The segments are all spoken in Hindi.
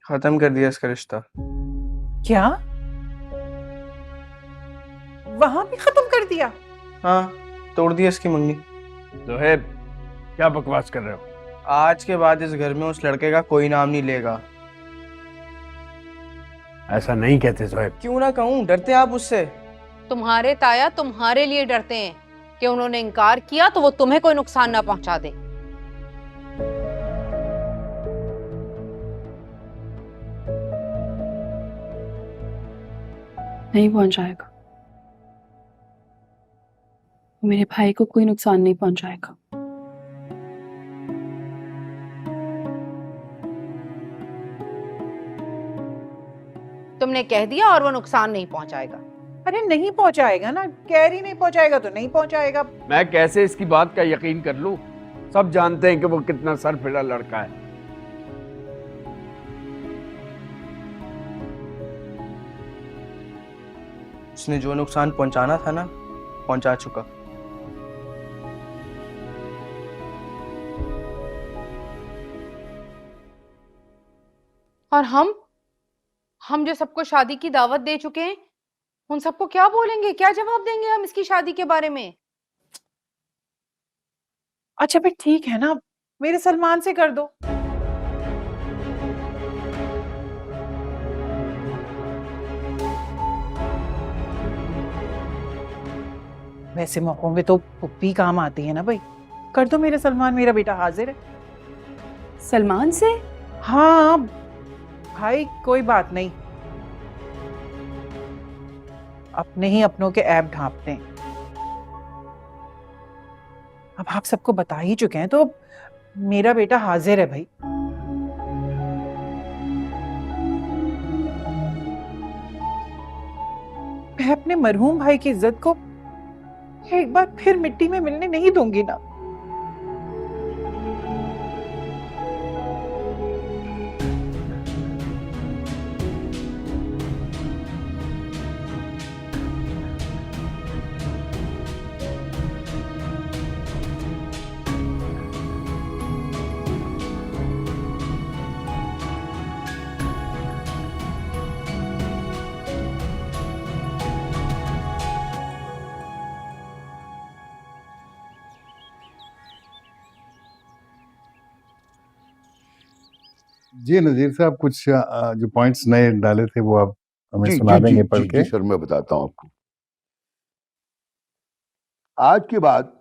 खत्म कर दिया इसका रिश्ता। क्या? वहां भी खत्म कर दिया? हाँ, तोड़ दिया इसकी मंगनी। जोहेब, क्या बकवास कर रहे हो? आज के बाद इस घर में उस लड़के का कोई नाम नहीं लेगा। ऐसा नहीं कहते जोहेब। क्यों ना कहूँ, डरते आप उससे? तुम्हारे ताया तुम्हारे लिए डरते हैं कि उन्होंने इनकार किया तो वो तुम्हें कोई नुकसान ना पहुंचा दे। नहीं पहुंचाएगा, मेरे भाई को कोई नुकसान नहीं पहुंचाएगा। तुमने कह दिया और वो नुकसान नहीं पहुंचाएगा। अरे नहीं पहुंचाएगा ना, कह रही नहीं पहुंचाएगा तो नहीं पहुंचाएगा। मैं कैसे इसकी बात का यकीन कर लूं? सब जानते हैं कि वो कितना सरफिरा लड़का है। उसने जो नुकसान पहुंचाना था ना, पहुंचा चुका। और हम जो सबको शादी की दावत दे चुके हैं, उन सबको क्या बोलेंगे, क्या जवाब देंगे हम इसकी शादी के बारे में? अच्छा फिर ठीक है ना, मेरे सलमान से कर दो। वैसे मौकों में तो पुप्पी काम आती है ना भाई। कर दो मेरे सलमान, मेरा बेटा हाजिर है। सलमान से? हाँ भाई, कोई बात नहीं, अपने ही अपनों के ऐब ढांपते हैं। अब आप सबको बता ही चुके हैं तो मेरा बेटा हाजिर है भाई। मैं अपने मरहूम भाई की इज्जत को एक बार फिर मिट्टी में मिलने नहीं दूंगी ना। जी नजीर साहब, कुछ जो पॉइंट्स नए डाले थे वो आप हमें सुना देंगे पढ़ के? सर, मैं बताता हूँ आपको। आज के बाद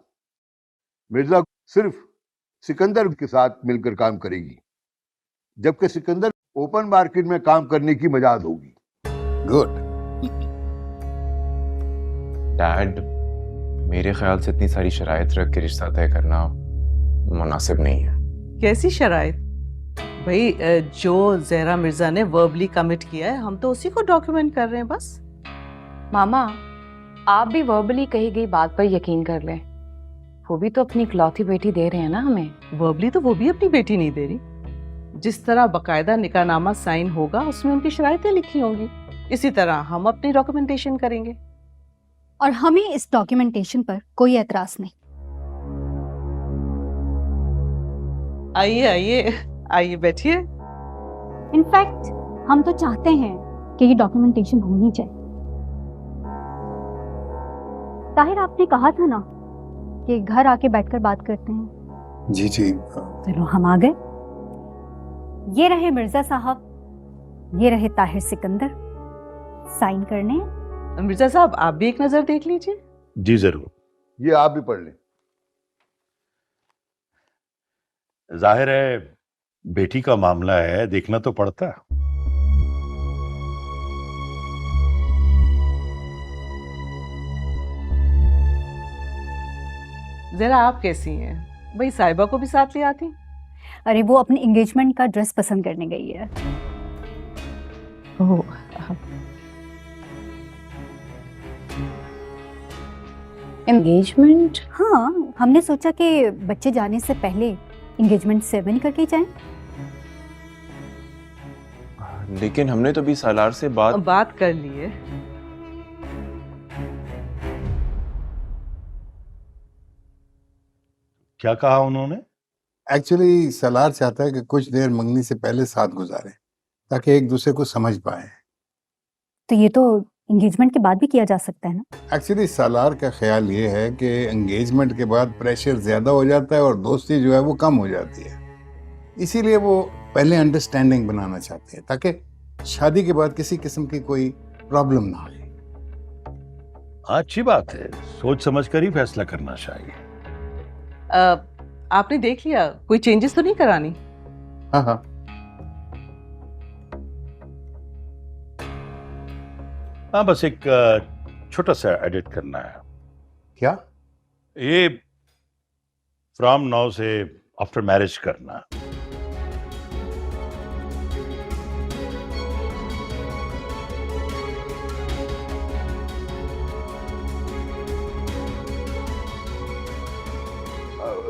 मिर्जा सिर्फ सिकंदर के साथ मिलकर काम करेगी, जबकि सिकंदर ओपन मार्केट में काम करने की मजाद होगी। गुड। डैड, मेरे ख्याल से इतनी सारी शराइत रख के रिश्ता तय करना मुनासिब नहीं है। कैसी शराइत? भाई, जो ज़हरा मिर्जा ने वर्बली कमिट किया है, हम तो उसी को डॉक्यूमेंट कर रहे हैं बस। मामा, आप भी वर्बली कही गई बात पर यकीन कर लें। वो भी तो अपनी इकलौती बेटी दे रहे हैं ना हमें। वर्बली तो वो भी अपनी बेटी नहीं दे रही। जिस तरह बकायदा निकाहनामा साइन होगा उसमें उनकी शराइतें लिखी होंगी, इसी तरह हम अपनी डॉक्यूमेंटेशन करेंगे। और हमें इस डॉक्यूमेंटेशन पर कोई एतराज नहीं। आइए आइए आइए, बैठिए। इनफैक्ट हम तो चाहते हैं कि ये डॉक्यूमेंटेशन होनी चाहिए। ताहिर, आपने कहा था ना कि घर आके बैठकर बात करते हैं। जी जी। चलो हम आ गए। ये रहे मिर्जा साहब, ये रहे ताहिर सिकंदर, साइन करने हैं। मिर्जा साहब, आप भी एक नजर देख लीजिए। जी जरूर। ये आप भी पढ़ लें। जाहिर है बेटी का मामला है, देखना तो पड़ता। जरा आप कैसी हैं? भाई साहिबा को भी साथ ले आती। अरे वो अपनी एंगेजमेंट का ड्रेस पसंद करने गई है। ओह, एंगेजमेंट? हाँ, हमने सोचा कि बच्चे जाने से पहले एंगेजमेंट सेरेमनी करके जाएं। लेकिन हमने तो भी सालार से बात कर ली है। क्या कहा उन्होंने? एक्चुअली सलार चाहता है कि कुछ देर मंगनी से पहले साथ गुजारे, ताकि एक दूसरे को समझ पाए। तो ये तो एंगेजमेंट के बाद भी किया जा सकता है ना? एक्चुअली सालार का ख्याल ये है कि एंगेजमेंट के बाद प्रेशर ज्यादा हो जाता है और दोस्ती जो है वो कम हो जाती है, इसीलिए वो पहले अंडरस्टैंडिंग बनाना चाहते हैं ताकि शादी के बाद किसी किस्म की कोई प्रॉब्लम ना आए। अच्छी बात है, सोच समझ कर ही फैसला करना चाहिए। आपने देख लिया, कोई चेंजेस तो नहीं करानी? हाँ हाँ, हाँ बस एक छोटा सा एडिट करना है। क्या? ये फ्रॉम नाउ से आफ्टर मैरिज करना।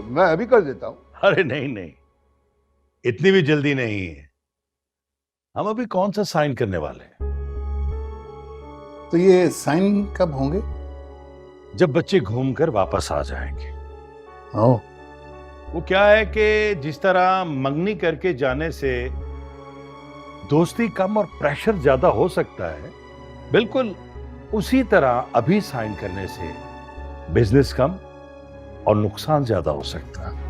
मैं अभी कर देता हूँ। अरे नहीं नहीं, इतनी भी जल्दी नहीं है। हम अभी कौन सा साइन करने वाले हैं? तो ये साइन कब होंगे? जब बच्चे घूमकर वापस आ जाएंगे। ओह, वो क्या है कि जिस तरह मंगनी करके जाने से दोस्ती कम और प्रेशर ज्यादा हो सकता है, बिल्कुल उसी तरह अभी साइन करने से बिजनेस कम और नुकसान ज्यादा हो सकता है।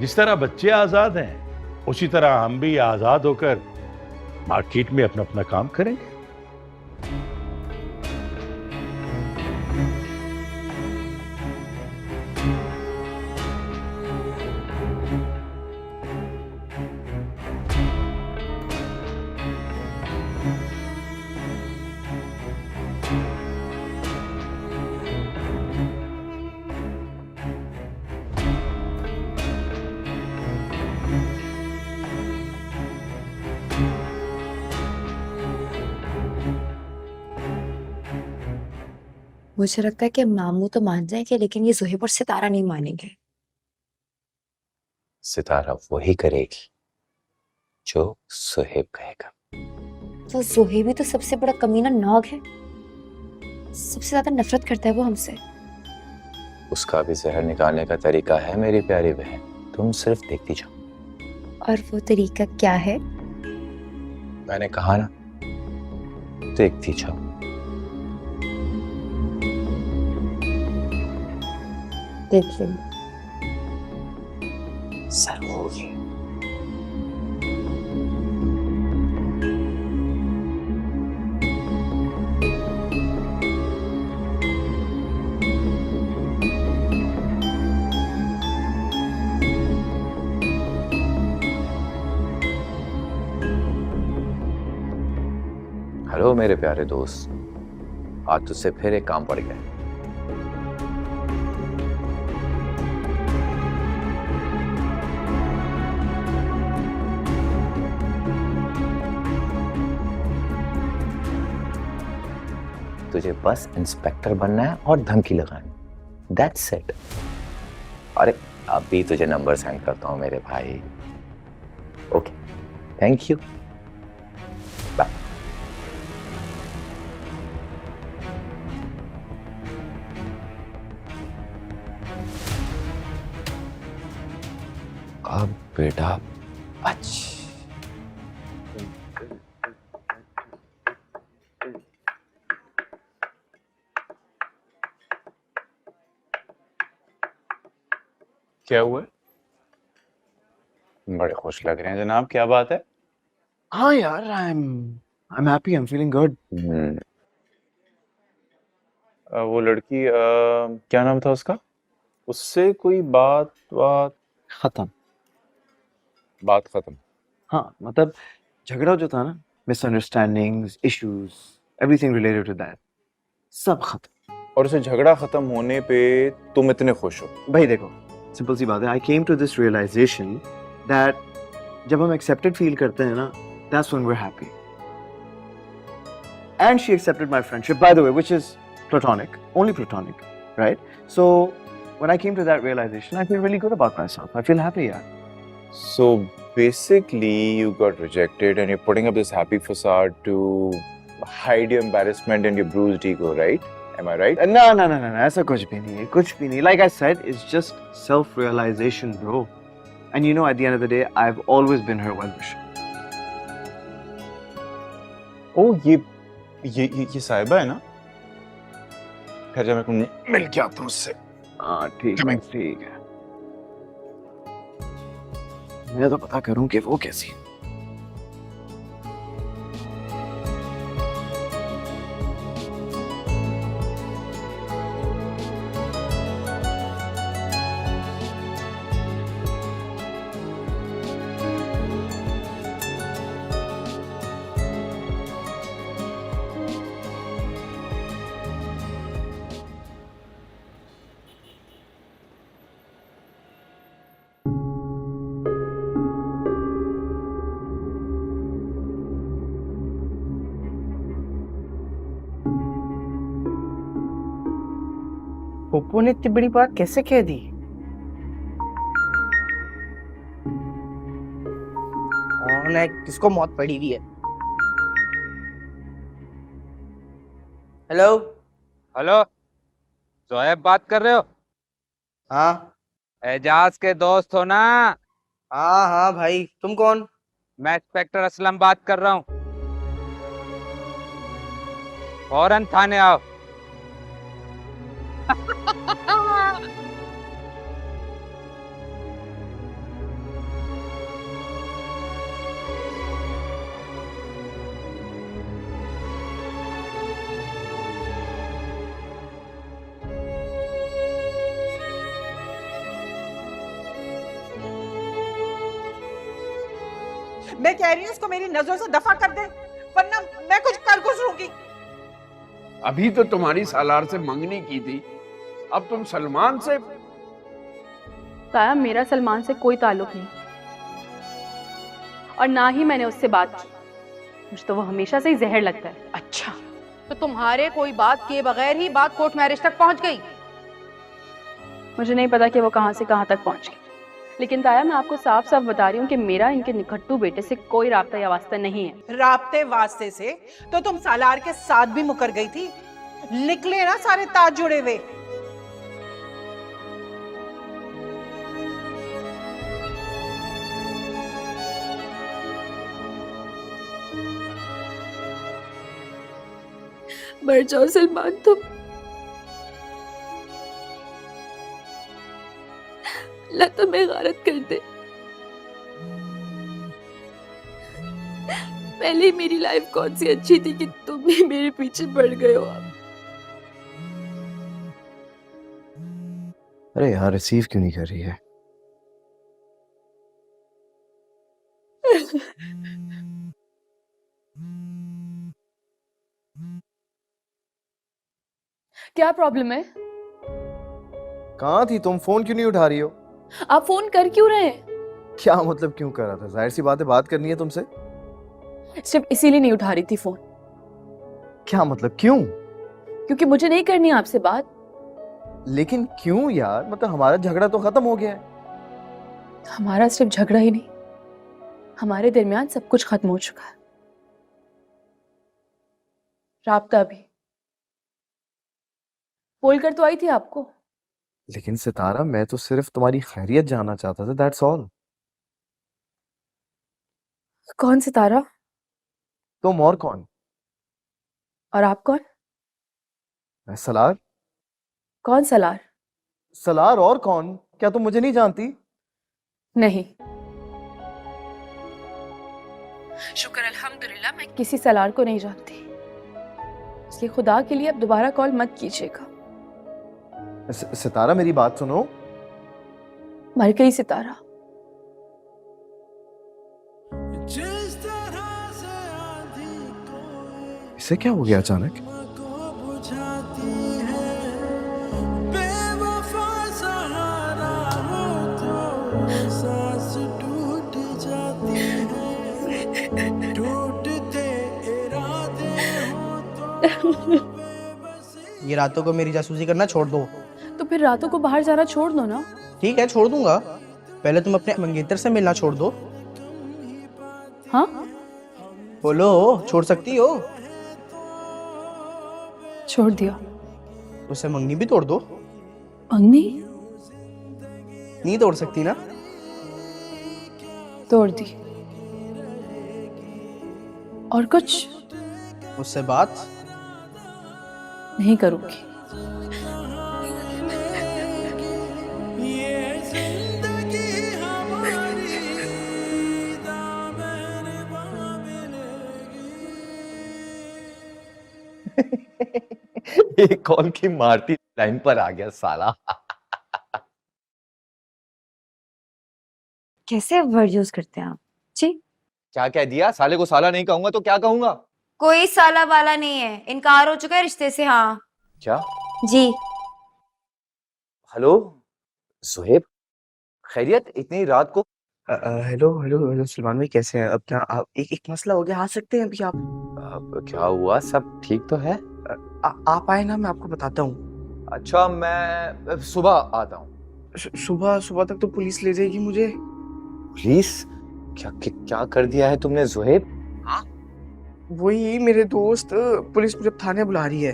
जिस तरह बच्चे आजाद हैं, उसी तरह हम भी आजाद होकर मार्केट में अपना अपना काम करेंगे। मुझे लगता है कि मामू तो मान जाएंगे, लेकिन ये ज़ोहेब और सितारा नहीं मानेंगे। सितारा वही करेगी जो ज़ोहेब कहेगा। तो ज़ोहेब ही तो सबसे बड़ा कमीना नौग है, सबसे ज्यादा नफरत करता है वो हमसे। उसका भी जहर निकालने का तरीका है मेरी प्यारी बहन, तुम सिर्फ देखती जाओ। और वो तरीका क्या है? मैंने कहा ना, देखती जाओ। देख लेंगे। जरूर। हेलो मेरे प्यारे दोस्त, आज तुझसे फिर एक काम पड़ गया। तुझे बस इंस्पेक्टर बनना है और धमकी लगानी, दैट्स इट। अरे अभी तुझे नंबर सेंड करता हूं मेरे भाई। Okay, thank you, bye. अब बेटा बच। क्या हुआ? बड़े खुश लग रहे हैं जनाब, क्या बात है? हाँ यार, I am happy, I am feeling good. वो लड़की क्या नाम था उसका? उससे कोई बात खत्म। बात खत्म? हाँ, मतलब झगड़ा जो था ना, misunderstandings, issues, everything related to that, सब खत्म। और उसे झगड़ा खत्म होने पे तुम इतने खुश हो? भाई देखो, सिंपल सी बात है, I came to this realization that जब हम एक्सेप्टेड फील करते हैं ना, that's when we are happy. And she accepted my friendship, by the way, which is platonic, only platonic, right? So when I came to that realization, I feel really good about myself. I feel happy, yeah. So basically you got rejected and you're putting up this happy facade to hide your embarrassment and your bruised ego, right? Am I right? No, ऐसा कुछ भी नहीं है, कुछ भी नहीं। Like I said, it's just self-realization, bro. And you know, at the end of the day, I've always been her well-wisher. ओ ये साहिबा है ना? खैर जा, मैं को मिल के आता हूँ उससे। हाँ ठीक है, ठीक है। मैं तो पता करूँ कि वो कैसी है। पप्पू ने इतनी बड़ी बात कैसे कह दी? कौन है, किसको मौत पड़ी हुई है? हेलो हेलो, जोएब बात कर रहे हो? हाँ एजाज के दोस्त हो ना? हाँ हाँ भाई, तुम कौन? मैं इंस्पेक्टर असलम बात कर रहा हूँ। फौरन थाने आओ। मैं कह रही हूँ इसको मेरी नजरों से दफा कर दे, वरना मैं कुछ कर लूंगी। अभी तो तुम्हारी सालार से मंगनी की थी, अब तुम सलमान से। ताया, मेरा सलमान से कोई ताल्लुक नहीं और ना ही मैंने उससे बात की। मुझे तो वो हमेशा से ही जहर लगता है। अच्छा, तो तुम्हारे कोई बात किए बगैर ही बात कोर्ट मैरिज तक पहुंच गई? मुझे नहीं पता कि वो कहां से कहां तक पहुंच गई, लेकिन ताया मैं आपको साफ साफ बता रही हूँ कि मेरा इनके निकट्टू बेटे से कोई राब्ता या वास्ता नहीं है। राब्ते वास्ते से तो तुम सालार के साथ भी मुकर गई थी, निकले ना सारे ताज जुड़े हुए। मर जाओ सलमान तुम, अल्लाह तुम्हें गारत कर दे। पहले मेरी लाइफ कौन सी अच्छी थी कि तुम भी मेरे पीछे पड़ गए हो। अरे यार, रिसीव क्यों नहीं कर रही है? क्या प्रॉब्लम है? कहाँ थी तुम? फोन क्यों नहीं उठा रही हो? आप फोन कर क्यों रहे हैं? क्या मतलब क्यों कर रहा था? जाहिर सी बात है, बात करनी है तुमसे। सिर्फ इसीलिए नहीं उठा रही थी फोन। क्या मतलब, क्यों? क्योंकि मुझे नहीं करनी आपसे बात। लेकिन क्यों यार? मतलब हमारा झगड़ा तो खत्म हो गया है। हमारा सिर्फ झगड़ा ही नहीं, हमारे दरमियान सब कुछ खत्म हो चुका है। राब्ता भी बोल कर तो आई थी आपको। लेकिन सितारा, मैं तो सिर्फ तुम्हारी खैरियत जानना चाहता था, दैट्स ऑल। कौन सितारा? तुम और कौन? और आप कौन? मैं सलार। कौन सलार? सलार और कौन? क्या तुम मुझे नहीं जानती? नहीं। शुक्र अल्हम्दुलिल्लाह मैं किसी सलार को नहीं जानती, इसलिए खुदा के लिए अब दोबारा कॉल मत कीजिएगा। सितारा, मेरी बात सुनो। मर गई सितारा। इसे क्या हो गया अचानक? ये रातों को मेरी जासूसी करना छोड़ दो। तो फिर रातों को बाहर जाना छोड़ दो ना। ठीक है, छोड़ दूंगा। पहले तुम अपने मंगेतर से मिलना छोड़ दो। हाँ बोलो, छोड़ सकती हो? छोड़ दिया। उससे मंगनी भी तोड़ दो। मंगनी? नहीं तोड़ सकती ना? तोड़ दी। और कुछ उससे बात नहीं करूंगी। एक कॉल की मारती लाइन पर आ गया साला। कैसे वर्ड यूज करते हैं आप जी? क्या कह दिया? साले को साला नहीं कहूंगा तो क्या कहूंगा? कोई साला वाला नहीं है, इनकार हो चुका है रिश्ते से। हाँ क्या? जी। हेलो सुहेब, खैरियत इतनी रात को? हेलो हेलो हेलो सलमान भाई, कैसे हैं? अब क्या आप एक मसला हो गया, आ सकते हैं अभी आप? क्या हुआ? सब ठीक तो है? आप आए ना, मैं आपको बताता हूँ। अच्छा, मैं सुबह आता हूँ। सुबह सुबह तक तो पुलिस ले जाएगी मुझे। पुलिस? क्या कर दिया है तुमने सुहेब? वही मेरे दोस्त, पुलिस मुझे थाने बुला रही है।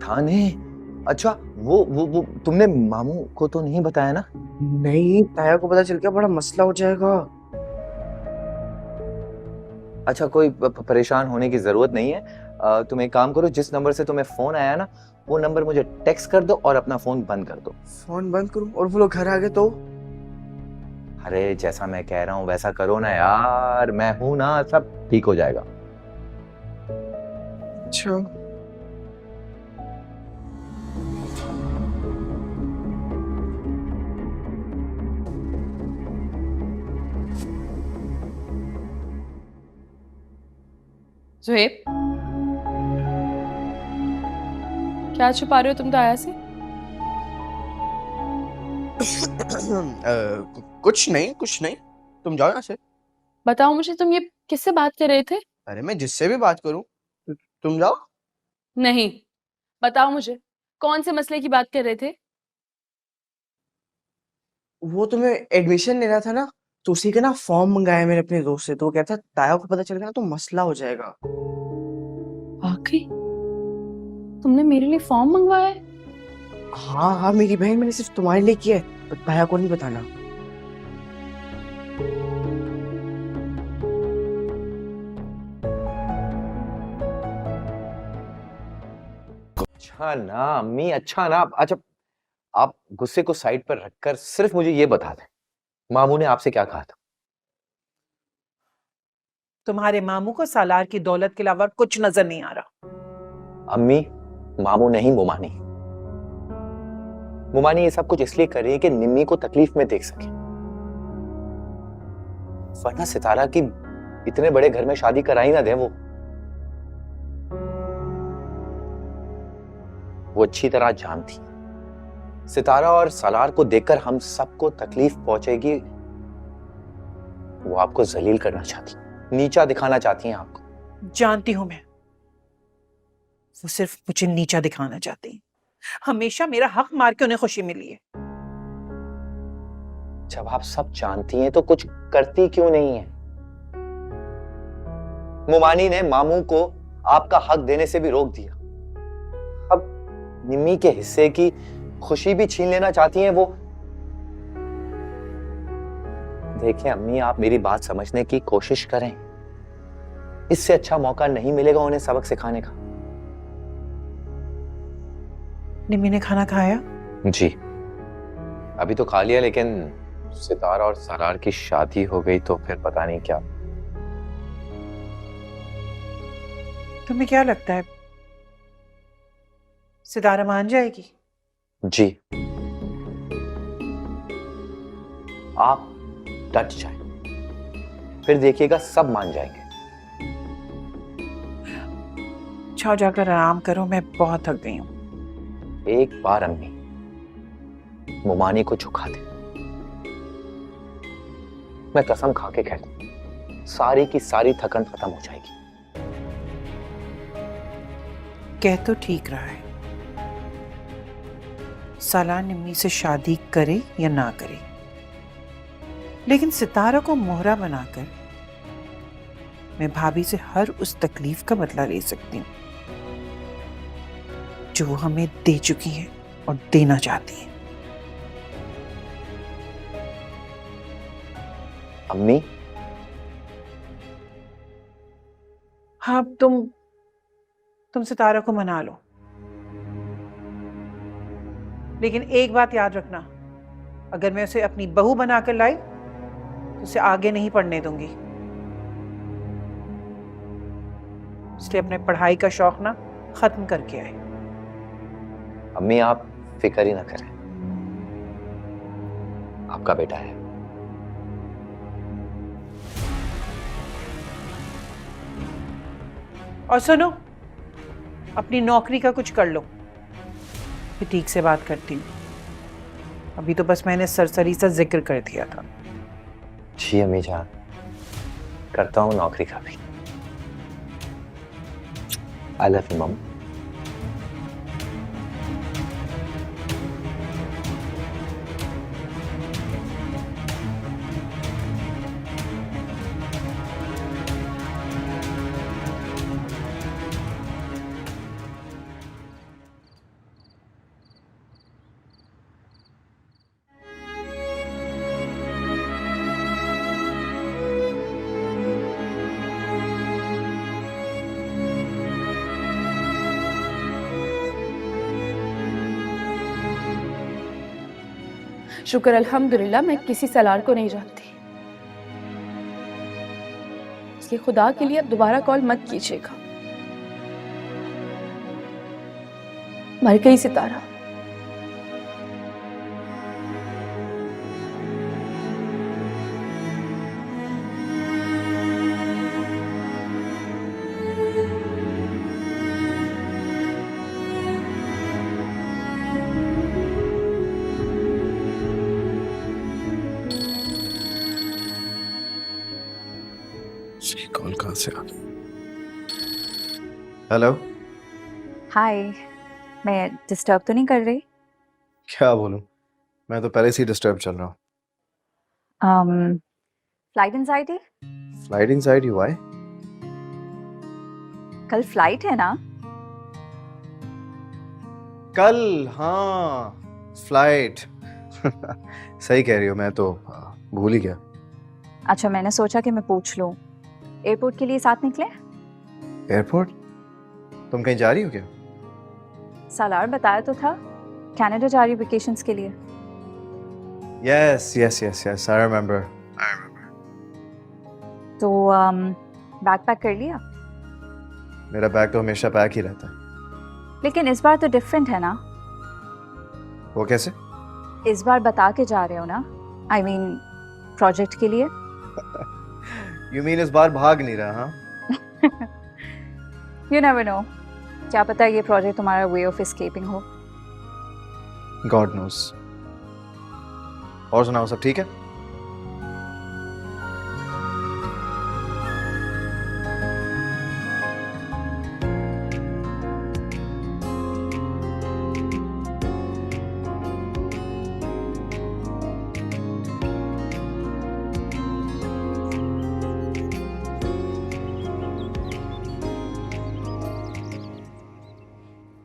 थाने? अच्छा, वो तुमने मामू को तो नहीं बताया ना? नहीं, ताया को पता चल गया बड़ा मसला हो जाएगा। अच्छा, कोई परेशान होने की जरूरत नहीं है। तुम एक काम करो, जिस नंबर से तुम्हें फोन आया ना, वो नंबर मुझे टेक्स्ट कर दो और अपना फोन बंद कर दो। फोन बंद करूं और वो लोग घर आ गए तो? अरे जैसा मैं कह रहा हूँ वैसा करो ना यार, मैं हूं ना, सब ठीक हो जाएगा। अच्छा। ज़ुहैब, क्या छुपा रहे हो तुम ताया से? कुछ नहीं, तुम जाओ यहाँ से। बताओ मुझे, तुम ये किससे बात कर रहे थे? अरे मैं जिससे भी बात करूं, तुम जाओ। नहीं, बताओ मुझे, कौन से मसले की बात कर रहे थे? वो तुम्हें एडमिशन लेना था ना, तो उसी का ना फॉर्म मंगाया मेरे अपने दोस्त से, तो वो कहता ताया को पता चल गया ना तो मसला हो जाएगा। वाकई तुमने मेरे लिए फॉर्म मंगवाया है? हाँ हाँ मेरी बहन, मैंने सिर्फ तुम्हारे लिए किया है, पर ताया को नहीं बताना। अच्छा ना अम्मी, अच्छा ना। अच्छा, आप गुस्से को साइड पर रखकर सिर्फ मुझे ये बता दें, मामू ने आपसे क्या कहा था? तुम्हारे मामू को सालार की दौलत के अलावा कुछ नजर नहीं आ रहा। अम्मी, मामू नहीं, मुमानी। मुमानी ये सब कुछ इसलिए कर रही है कि निम्मी को तकलीफ में देख सके, वरना सितारा की इतने बड़े घर में शादी कराई ना दे। वो अच्छी तरह जानती, सितारा और सलार को देखकर हम सबको तकलीफ पहुंचेगी। वो आपको जलील करना चाहती, नीचा दिखाना चाहती हैं आपको। जानती हूं मैं, वो सिर्फ मुझे नीचा दिखाना चाहती हैं। हमेशा मेरा हक मार के उन्हें खुशी मिली है। जब आप सब जानती हैं तो कुछ करती क्यों नहीं है? मुमानी ने मामू को आपका हक देने से भी रोक दिया, अब निम्मी के हिस्से की खुशी भी छीन लेना चाहती हैं वो। देखिए अम्मी, आप मेरी बात समझने की कोशिश करें, इससे अच्छा मौका नहीं मिलेगा उन्हें सबक सिखाने का। निम्मी ने खाना खाया? जी, अभी तो खा लिया, लेकिन सितारा और सलार की शादी हो गई तो फिर पता नहीं क्या। तुम्हें क्या लगता है सितारा मान जाएगी? जी, आप डट जाए, फिर देखिएगा सब मान जाएंगे। जाओ, जाकर आराम करो, मैं बहुत थक गई हूं। एक बार अम्मी मुमानी को झुका दे, मैं कसम खा के कहता हूं, सारी की सारी थकन खत्म हो जाएगी। कह तो ठीक रहा है, सालार निम्मी से शादी करे या ना करे, लेकिन सितारा को मोहरा बनाकर मैं भाभी से हर उस तकलीफ का बदला ले सकती हूँ जो वो हमें दे चुकी है और देना चाहती है। अम्मी हाँ, तुम सितारा को मना लो, लेकिन एक बात याद रखना, अगर मैं उसे अपनी बहू बनाकर लाई तो उसे आगे नहीं पढ़ने दूंगी। इसलिए अपने पढ़ाई का शौक ना खत्म करके आए। अम्मी आप फिक्र ही ना करें, आपका बेटा है। और सुनो, अपनी नौकरी का कुछ कर लो, फिर ठीक से बात करती हूँ। अभी तो बस मैंने सरसरी सा जिक्र कर दिया था। जी अम्मी जान, करता हूँ नौकरी का भी। आई लव यू मम। शुक्र अल्हम्दुलिल्लाह मैं किसी सलार को नहीं जानती, इसलिए खुदा के लिए अब दोबारा कॉल मत कीजिएगा। मर गई सितारा। कॉल कहाँ से आ गई? हेलो, हाय, मैं डिस्टर्ब तो नहीं कर रही? क्या बोलूं, मैं तो पहले से ही डिस्टर्ब चल रहा हूँ। Flight anxiety? Flight anxiety why? कल फ्लाइट है ना? कल? हाँ, फ्लाइट। सही कह रही हो, मैं तो भूल ही गया। अच्छा, मैंने सोचा कि मैं पूछ लूं, एयरपोर्ट के लिए साथ निकले? एयरपोर्ट? तुम कहीं जा रही हो क्या? सालार बताया तो था, कनाडा जा रही हूँ वेकेशंस के लिए। Yes yes yes yes, I remember. तो बैग पैक कर लिया? मेरा बैग तो हमेशा पैक ही रहता है। लेकिन इस बार तो डिफरेंट है ना? वो कैसे? इस बार बता के जा रहे हो ना, आई मीन प्रोजेक्ट के लिए। You mean इस बार भाग नहीं रहा? हाँ? You never know, क्या पता ये प्रोजेक्ट तुम्हारा वे ऑफ एस्केपिंग हो। God knows। और सुनाओ, सब ठीक है?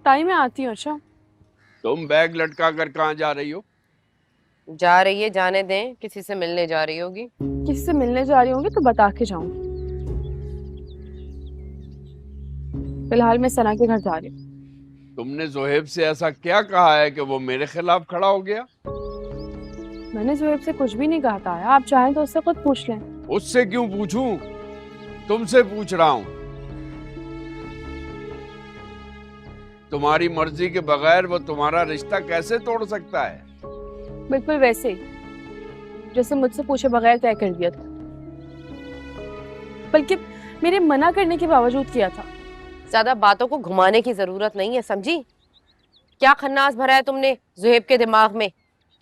टाइम में आती हूँ। अच्छा, तुम बैग लटका कर कहाँ जा रही हो? जा रही है, जाने दें, किसी से मिलने जा रही होगी। किसी से मिलने जा रही होंगी तो बता के जाऊंगी। फिलहाल मैं सना के घर जा रही हूँ। तुमने जोहेब से ऐसा क्या कहा है कि वो मेरे खिलाफ खड़ा हो गया? मैंने जोहेब से कुछ भी नहीं कहा था, आप चाहें तो उससे खुद पूछ लें। उससे क्यों पूछूं? तुमसे पूछ रहा हूँ। तुम्हारी मर्जी के बगैर वो तुम्हारा रिश्ता कैसे तोड़ सकता है? बिल्कुल वैसे ही जैसे मुझसे पूछे बगैर तय कर दिया था, बल्कि मेरे मना करने के बावजूद किया था। ज्यादा बातों को घुमाने की जरूरत नहीं है, समझी? क्या खन्नास भरा है तुमने जोहेब के दिमाग में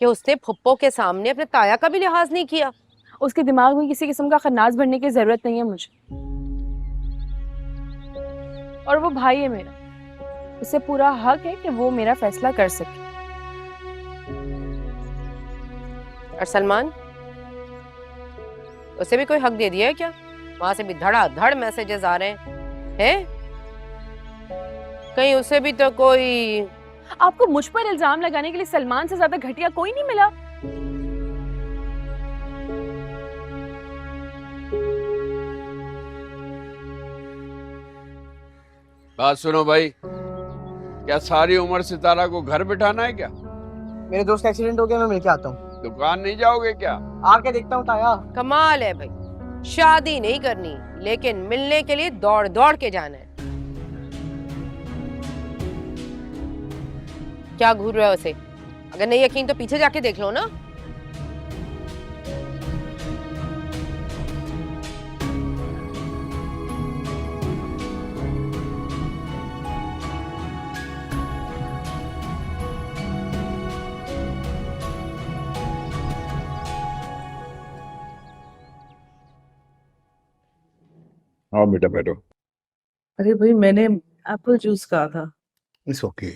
कि उसने फुप्पो के सामने अपने ताया का भी लिहाज नहीं किया? उसके दिमाग में किसी किस्म का खन्नास भरने की जरूरत नहीं है मुझे। और वो भाई है मेरा, उसे पूरा हक है कि वो मेरा फैसला कर सके। और सलमान, उसे भी कोई हक दे दिया है क्या? वहां से भी धड़ाधड़ मैसेजेस आ रहे हैं। कहीं उसे भी तो कोई... आपको मुझ पर इल्जाम लगाने के लिए सलमान से ज्यादा घटिया कोई नहीं मिला। बात सुनो भाई, क्या सारी उम्र सितारा को घर बिठाना है क्या? मेरे दोस्त का एक्सीडेंट हो गया, मैं मिलके आता हूँ। दुकान नहीं जाओगे क्या? आके देखता हूँ ताया। कमाल है भाई, शादी नहीं करनी लेकिन मिलने के लिए दौड़ दौड़ के जाना है। क्या घूर रहे हो उसे? अगर नहीं यकीन तो पीछे जाके देख लो ना। हाँ बेटा बैठो। अरे भाई मैंने एप्पल जूस कहा था। इट्स ओके,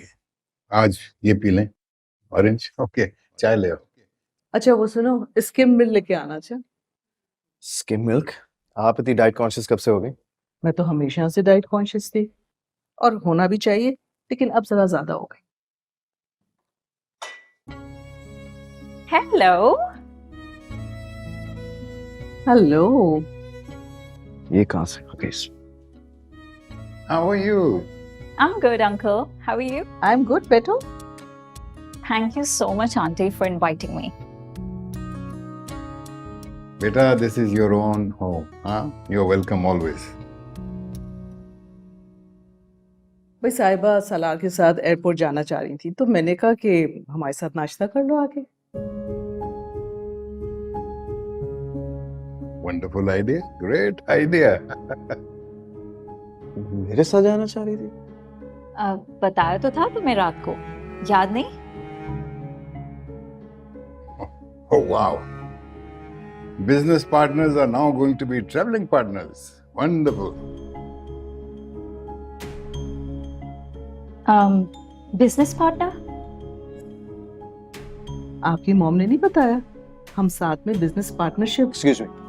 आज ये पी लें, ऑरेंज। ओके, चाय ले आओ। अच्छा वो सुनो, स्किम मिल्क लेके आना। अच्छा स्किम मिल्क? आप इतनी डाइट कॉन्शियस कब से हो गई? मैं तो हमेशा से डाइट कॉन्शियस थी और होना भी चाहिए, लेकिन अब जरा ज्यादा हो गई। Hello hello. ये कहाँ से? Okay. How are you? I'm good, uncle. How are you? I'm good, Beto. Thank you so much, auntie, for inviting me. बेटा, this is your own home. हाँ, you're welcome always. भाई साहिबा सलार के साथ एयरपोर्ट जाना चाह रही थी, तो मैंने कहा कि हमारे साथ नाश्ता कर लो आके। Wonderful idea, great idea. मेरे साथ जाना चाह रही थी? बताया तो था तुम्हें रात को, याद नहीं? Oh wow. Business partners are now going to be traveling partners. Wonderful. Business partner? आपकी मॉम ने नहीं बताया हम साथ में business partnership? Excuse me.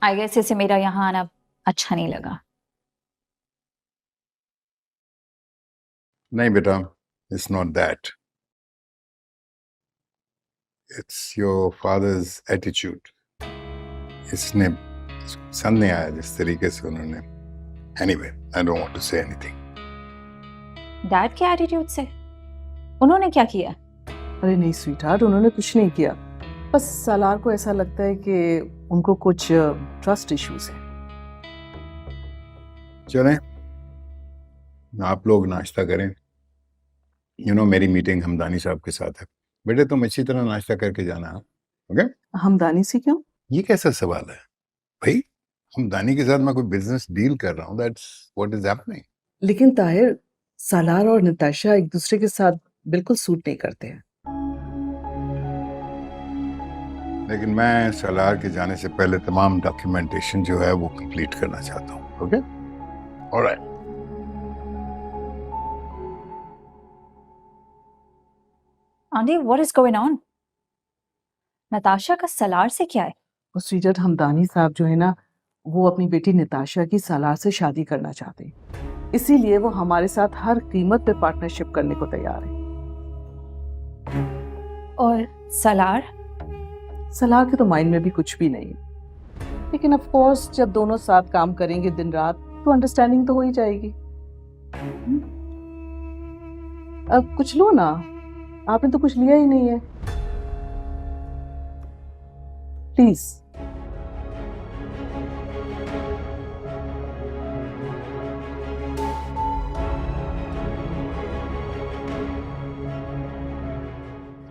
I guess इसे मेरा यहाँ आना अच्छा नहीं लगा। नहीं बेटा, it's not that. It's your father's attitude. इसने पसंद नहीं आया जिस तरीके से उन्होंने। Anyway, I don't want to say anything. Dad के एटीट्यूड से? उन्होंने क्या किया? अरे नहीं स्वीटहार्ट, उन्होंने कुछ नहीं किया। बस सलार को ऐसा लगता है कि उनको कुछ ट्रस्ट इश्यूज है। चलें, आप लोग नाश्ता करें। मेरी मीटिंग हमदानी साहब के साथ है। बेटे तुम अच्छी तरह नाश्ता करके जाना है, ओके? हमदानी से क्यों? ये कैसा सवाल है भाई? हमदानी के साथ मैं कोई बिजनेस डील कर रहा हूँ, दैट्स व्हाट इज हैपनिंग। लेकिन ताहिर, सलार और नताशा एक दूसरे के साथ बिल्कुल सूट नहीं करते हैं। लेकिन मैं सलार के जाने से पहले तमाम डॉक्यूमेंटेशन जो है वो कंप्लीट करना चाहता हूँ, okay? Alright. Aunty, what is going on? Natasha का सलार से क्या है? और स्वीटहार्ट, हमदानी साहब जो है ना, वो अपनी बेटी नताशा की सलार से शादी करना चाहते हैं, इसीलिए वो हमारे साथ हर कीमत पे पार्टनरशिप करने को तैयार है। और सलार? सलार के तो माइंड में भी कुछ भी नहीं, लेकिन ऑफ कोर्स जब दोनों साथ काम करेंगे दिन रात तो अंडरस्टैंडिंग तो हो ही जाएगी। अब कुछ लो ना, आपने तो कुछ लिया ही नहीं है, प्लीज।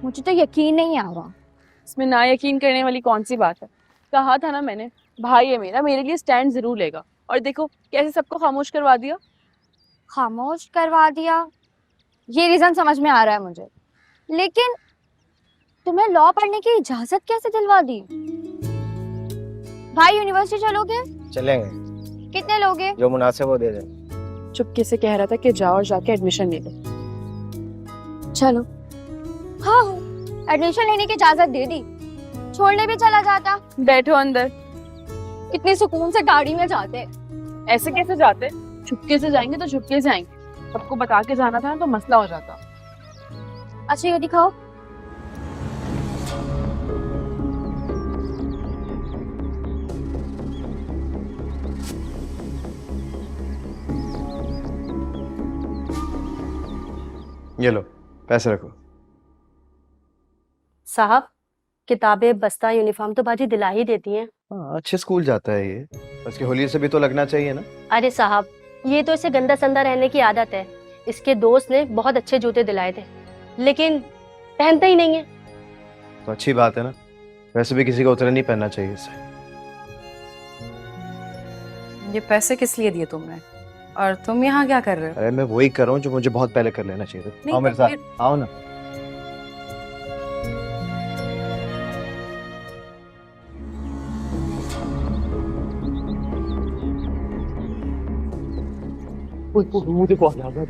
मुझे तो यकीन नहीं आ रहा। इसमें ना यकीन करने वाली कौन सी बात है? कहा था ना मैंने, भाई है मेरा, मेरे लिए स्टैंड जरूर लेगा। और देखो कैसे सबको खामोश करवा दिया। खामोश करवा दिया, ये रीजन समझ में आ रहा है मुझे, लेकिन तुम्हें लॉ पढ़ने की इजाजत कैसे दिलवा दी? भाई यूनिवर्सिटी चलोगे? चलेंगे। कितने लोगे? जो मुनासिब हो दे दे। चुपके से कह रहा था कि जाओ और जाके एडमिशन ले लो। चलो। हाँ, एडमिशन लेने की इजाजत दे दी, छोड़ने भी चला जाता। बैठो अंदर। कितनी सुकून से गाड़ी में जाते। ऐसे कैसे जाते? चुपके से जाएंगे तो चुपके से आएंगे, सबको बता के जाना था ना तो मसला हो जाता। अच्छा ये दिखाओ। ये लो पैसे रखो। साहब किताबें, बस्ता, यूनिफॉर्म तो बाजी दिला ही देती हैं। हाँ, अच्छे स्कूल जाता है ये, उसकी होली से भी तो लगना चाहिए ना। अरे साहब, ये तो इसे गंदा संदा रहने की आदत है। इसके दोस्त ने बहुत अच्छे जूते दिलाए थे, लेकिन पहनता ही नहीं है। तो अच्छी बात है ना, वैसे भी किसी को उतरे नहीं पहनना चाहिए इसे। ये पैसे किस लिए दिए तुमने, और तुम यहाँ क्या कर रहे हो? अरे मैं वही कर रहा हूँ जो मुझे बहुत पहले कर लेना चाहिए था। आओ मेरे तो साथ, आओ ना। मुझे बहुत याद है।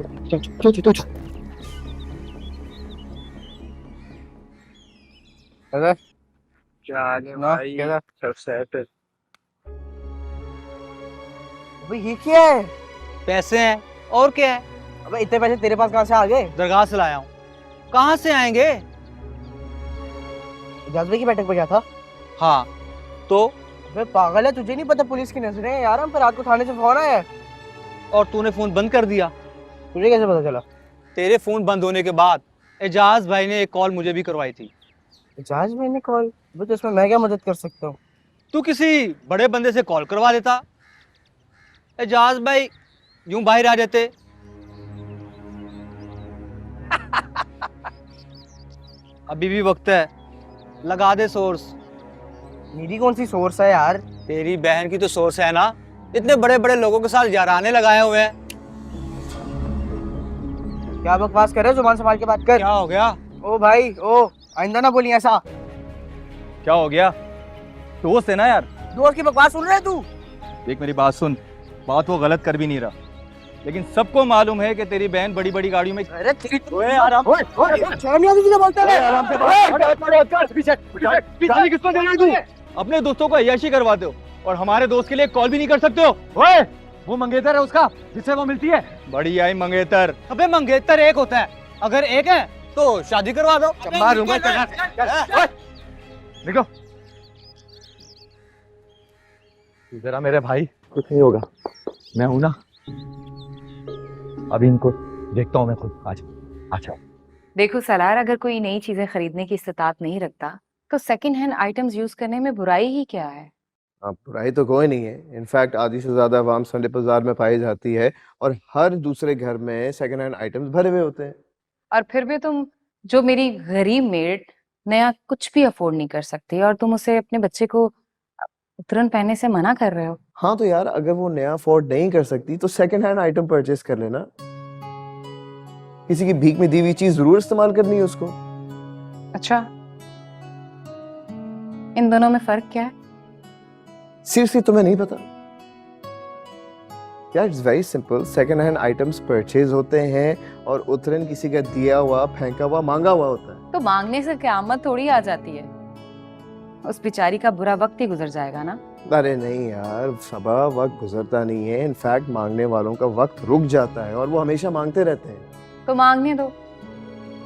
चलो भाई सब सेट है। अबे ये क्या है? पैसे हैं और क्या है? अबे इतने पैसे तेरे पास कहाँ से आ गए? दरगाह से लाया हूँ। कहाँ से आएंगे? जज्बे की बैठक पे गया था। हाँ तो अबे पागल है, तुझे नहीं पता पुलिस की नजरें हैं यार। हम पर रात को थाने से फोन आया है। और तूने फोन बंद कर दिया? तुझे कैसे पता चला? तेरे फोन बंद होने के बाद एजाज भाई ने एक कॉल मुझे भी करवाई थी। एजाज भाई ने कॉल? तो इसमें मैं क्या मदद कर सकता हूँ? तू किसी बड़े बंदे से कॉल करवा देता, एजाज भाई यूं बाहर आ जाते। अभी भी वक्त है, लगा दे सोर्स। मेरी कौन सी सोर्स है यार? तेरी बहन की तो सोर्स है ना, इतने बड़े बड़े लोगों के साथ याराने लगाए हुए हैं। क्या बकवास कर रहे हो? जुबान संभाल के बात कर। क्या हो गया? ओ भाई ओ, आइंदा ना बोली ऐसा। क्या हो गया? दोस्त है ना यार। दोस्त की बकवास सुन रहे है तू? देख मेरी बात सुन, बात वो गलत कर भी नहीं रहा, लेकिन सबको मालूम है कि तेरी बहन बड़ी बड़ी गाड़ियों में। अरे ओए आराम, शर्म नहीं आती तुझे बोलते हुए? आराम से पीछे किसको दे रहा है तू? अपने दोस्तों को अय्याशी करवाते हो और हमारे दोस्त के लिए कॉल भी नहीं कर सकते हो। ओए वो मंगेतर है उसका जिससे वो मिलती है। बड़ी आई मंगेतर। अबे मंगेतर एक होता है, अगर एक है तो शादी करवा दो। मारूंगा देखो जरा मेरे भाई, कुछ नहीं होगा, मैं हूं ना। अभी इनको देखता हूँ मैं खुद। अच्छा देखो सलार, अगर कोई नई चीजें खरीदने की इस्तात नहीं रखता तो सेकंड हैंड आइटम्स यूज करने में बुराई ही क्या है? अब बुराई तो कोई नहीं है। इनफैक्ट आधी से ज्यादा आवाम संडे बाजार में पाई जाती है और हर दूसरे घर में सेकंड हैंड आइटम्स भरे हुए होते हैं। और फिर भी तुम, जो मेरी गरीब मेड नया कुछ भी अफोर्ड नहीं कर सकती, और तुम उसे अपने बच्चे को उतरन पहनने से मना कर रहे हो। हाँ तो यार, अगर वो नया अफोर्ड नहीं कर सकती तो सेकंड हैंड आइटम परचेज कर लेना। किसी की भीख में दी हुई चीज जरूर इस्तेमाल करनी है उसको। अच्छा, इन दोनों में फर्क क्या है? सीरियसली तुम्हें नहीं पता? यार it's very simple. Second hand items purchase होते हैं और उतरन किसी का दिया हुआ, फेंका हुआ, मांगा हुआ होता है। तो मांगने से क़यामत थोड़ी आ जाती है, उस बेचारी का बुरा वक्त ही गुजर जाएगा ना। अरे नहीं यार सबा, वक्त गुजरता नहीं है। इनफैक्ट मांगने वालों का वक्त रुक जाता है और वो हमेशा मांगते रहते हैं। तो मांगने दो,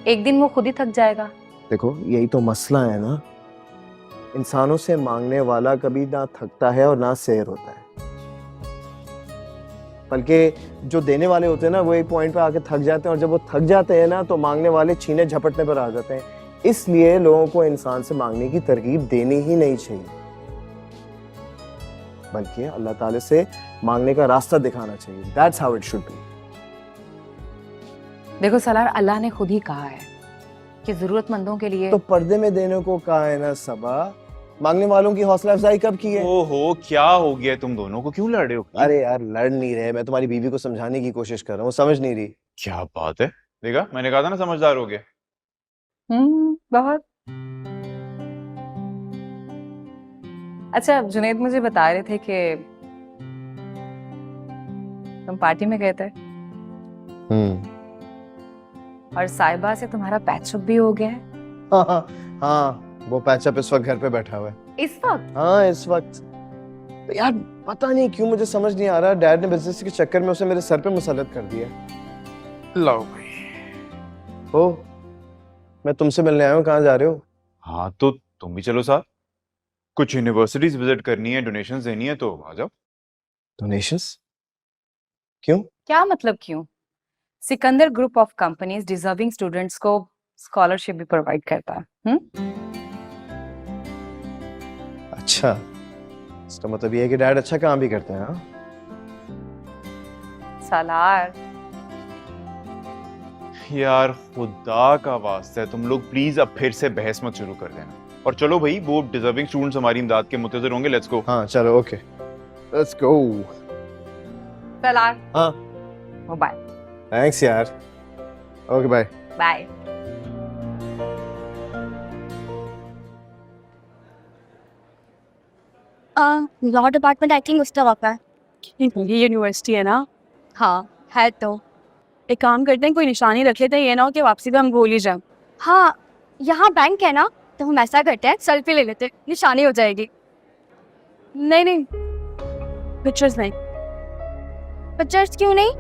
एक दिन वो खुद ही थक जाएगा। देखो यही तो मसला है ना, इंसानों से मांगने वाला कभी ना थकता है और ना सैर होता है। बल्कि जो देने वाले होते हैं ना, वो एक पॉइंट पे आके थक जाते हैं और जब वो थक जाते हैं ना तो मांगने वाले छीने झपटने पर आ जाते हैं। इसलिए लोगों को इंसान से मांगने की तरकीब देनी ही नहीं चाहिए, बल्कि अल्लाह ताला से मांगने का रास्ता दिखाना चाहिए। That's how it should be. देखो सलार, अल्लाह ने खुद ही कहा है कि जरूरतमंदों के लिए तो पर्दे में देने को कहा है ना सबा। मांगने वालों की हौसला अफजाई कब की है? ओहो क्या हो गया, तुम दोनों को क्यों लड़ रहे हो? अरे यार लड़ नहीं रहे, मैं तुम्हारी बीवी को समझाने की कोशिश कर रहा हूँ, समझ नहीं रही। क्या बात है, देखा मैंने कहा था ना समझदार हो गए। बहुत। अच्छा जुनेद मुझे बता रहे थे कि तुम पार्टी में गए थे और साहिबा से तुम्हारा पैचअप भी हो गया है। हाँ वो पैचअप इस वक्त घर पे बैठा हुआ है। इस वक्त? हाँ इस वक्त। तो यार पता नहीं क्यों मुझे समझ नहीं आ रहा, डैड ने बिजनेस के चक्कर में उसे मेरे सर पे मुसल्लत कर दिया। लो भाई। ओ मैं तुमसे मिलने आया हूँ, कहाँ जा रहे हो? हाँ तो तुम भी चलो साथ, कुछ यूनिवर्सिटीज विजिट करनी है, डोनेशंस देनी है, तो आ जाओ। डोनेशंस? क्यों? क्या मतलब क्यों? Sikandar group of companies deserving students को स्कॉलरशिप भी प्रोवाइड करता है। अच्छा, इसका मतलब ये है कि डैड अच्छा काम भी करते हैं। हाँ, सालार यार खुदा का वास्ता है तुम लोग प्लीज अब फिर से बहस मत शुरू कर देना। और चलो भाई, वो डिजर्विंग स्टूडेंट्स हमारी इमदाद के मुंतज़िर होंगे। Let's go. हाँ चलो, ओके, लेट्स गो। सालार हाँ, मोबाइल। थैंक्स यार। Okay, bye bye. Law department I think उस तरफ है। ये यूनिवर्सिटी है ना? हाँ है तो। एक काम करते हैं, कोई निशानी रख लेते हैं, ये ना हो कि वापसी पे हम भूल ही जाए। हाँ, यहाँ बैंक है ना, तो हम ऐसा करते हैं, सेल्फी ले लेते हैं, निशानी हो जाएगी। नहीं नहीं, पिक्चर्स नहीं। पिक्चर्स क्यों नहीं?